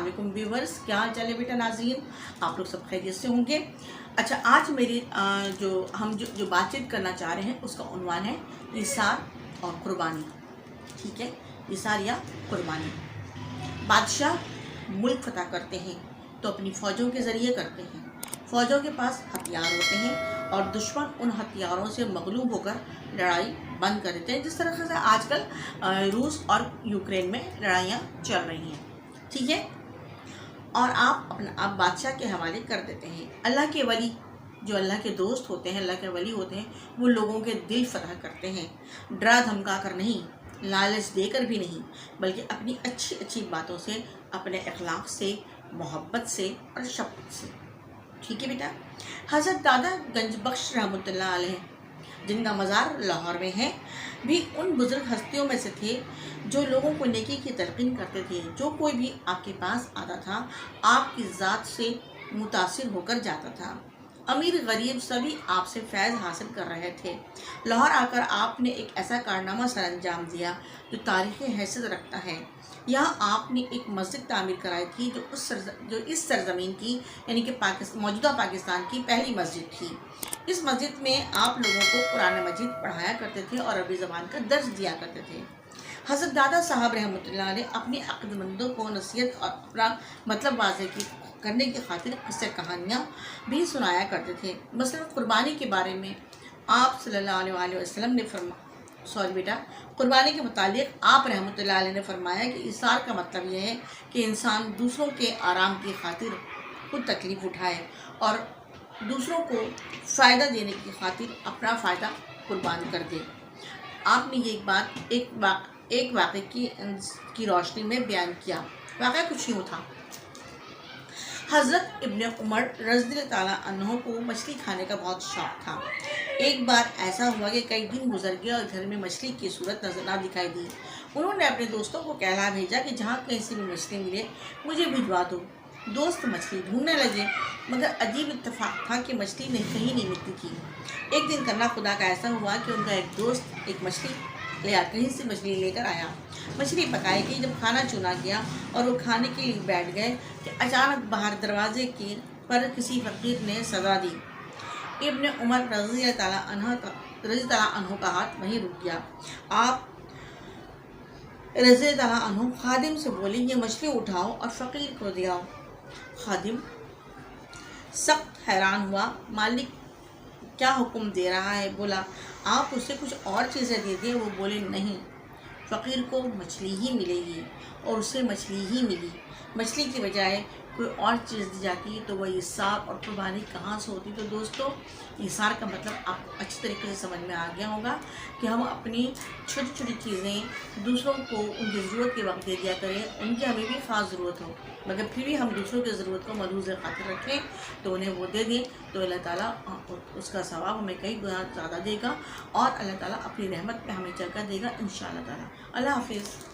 अस्सलाम वालेकुम व्यूवर्स, क्या हाल चाल है बेटा नाज़रीन, आप लोग सब खैरियत से होंगे। अच्छा, आज मेरी जो बातचीत करना चाह रहे हैं उसका उन्वान है इसार और कुर्बानी। ठीक है, इसार या कुर्बानी। बादशाह मुल्क फतह करते हैं तो अपनी फ़ौजों के ज़रिए करते हैं। फ़ौजों के पास हथियार होते हैं और दुश्मन उन हथियारों से मगलूब होकर लड़ाई बंद कर देते हैं, जिस तरह से आजकल रूस और यूक्रेन में लड़ाइयाँ चल रही हैं। ठीक है, और आप बादशाह के हवाले कर देते हैं। अल्लाह के वली, जो अल्लाह के दोस्त होते हैं, अल्लाह के वली होते हैं, वो लोगों के दिल फतह करते हैं। डरा धमका कर नहीं, लालच देकर भी नहीं, बल्कि अपनी अच्छी अच्छी बातों से, अपने अखलाक से, मोहब्बत से और शफ़क़त से। ठीक है बेटा। हज़रत दादा गंज बख्श रहमतुल्लाह अलैह, जिनका मज़ार लाहौर में है, भी उन बुज़ुर्ग हस्तियों में से थे जो लोगों को नेकी की तलक़ीन करते थे। जो कोई भी आपके पास आता था, आपकी ज़ात से मुतासिर होकर जाता था। अमीर गरीब सभी आपसे फैज़ हासिल कर रहे थे। लाहौर आकर आपने एक ऐसा कारनामा सर अंजाम दिया जो तारीख़ हैसियत रखता है। यहाँ आपने एक मस्जिद तामीर कराई थी जो इस सरज़मीन की, यानी कि मौजूदा पाकिस्तान की पहली मस्जिद थी। इस मस्जिद में आप लोगों को कुरान मजीद पढ़ाया करते थे और अरबी ज़बान का दर्स दिया करते थे। हज़रत दादा साहब रहमतुल्लाह अलैह अपने अक़ीदतमंदों को नसीहत और अपना मतलब वाज़ेह करने की खातिर किस्से कहानियाँ भी सुनाया करते थे। मसलन कुर्बानी के बारे में आप सल्लल्लाहु अलैहि वसल्लम ने कुर्बानी के मुतालिक आप रहमतुल्लाह अलैह ने फरमाया कि इसार का मतलब यह है कि इंसान दूसरों के आराम की खातिर खुद तकलीफ़ उठाए और दूसरों को फ़ायदा देने की खातिर अपना फ़ायदा कुर्बान कर दे। आपने ये बात एक वाक़े की रोशनी में बयान किया। वाक़या कुछ यूँ था। हज़रत इब्न उमर रज़ियल्लाहु ताला अन्हु को मछली खाने का बहुत शौक़ था। एक बार ऐसा हुआ कि कई दिन गुजर गए और घर में मछली की सूरत नजर ना दिखाई दी। उन्होंने अपने दोस्तों को कहला भेजा कि जहाँ कहीं से भी मछली मिले मुझे भिजवा दो। दोस्त मछली ढूंढने लगे, मगर अजीब इत्तेफाक था कि मछली कहीं नहीं मिलती थी। एक दिन करना खुदा का ऐसा हुआ कि उनका एक दोस्त एक मछली कहीं से मछली लेकर आया। मछली पकाई गई। जब खाना चुना गया और वो खाने के लिए बैठ गए कि अचानक बाहर दरवाजे पर किसी फ़कीर ने सदा दी। इब्न उमर रज़ियल्लाहु अन्हु का हाथ वहीं रुक गया। आप रज़ियल्लाहु अन्हु खादिम से बोले, ये मछली उठाओ और फ़कीर को दिलाओ। खादिम सख्त हैरान हुआ, मालिक क्या हुक्म दे रहा है? बोला, आप उससे कुछ और चीज़ें दे दिए। वो बोले, नहीं, फ़कीर को मछली ही मिलेगी। और उसे मछली ही मिली। मछली की बजाय कोई और चीज़ दी जाती तो वह इसार और कुर्बानी कहाँ से होती? तो दोस्तों, इसार का मतलब आपको अच्छी तरीके से समझ में आ गया होगा कि हम अपनी छोटी छोटी चीज़ें दूसरों को उनकी ज़रूरत के वक्त दे दिया करें। उनकी हमें भी ख़ास ज़रूरत हो, मगर फिर भी हम दूसरों की ज़रूरत को मलूज़ खातिर रखें तो उन्हें वो दे दें, तो अल्लाह ताला उसका सवाब हमें कई गुना ज़्यादा देगा और अल्लाह ताला अपनी रहमत में हमें जगह देगा इंशाअल्लाह ताला। अल्लाह हाफ़िज़।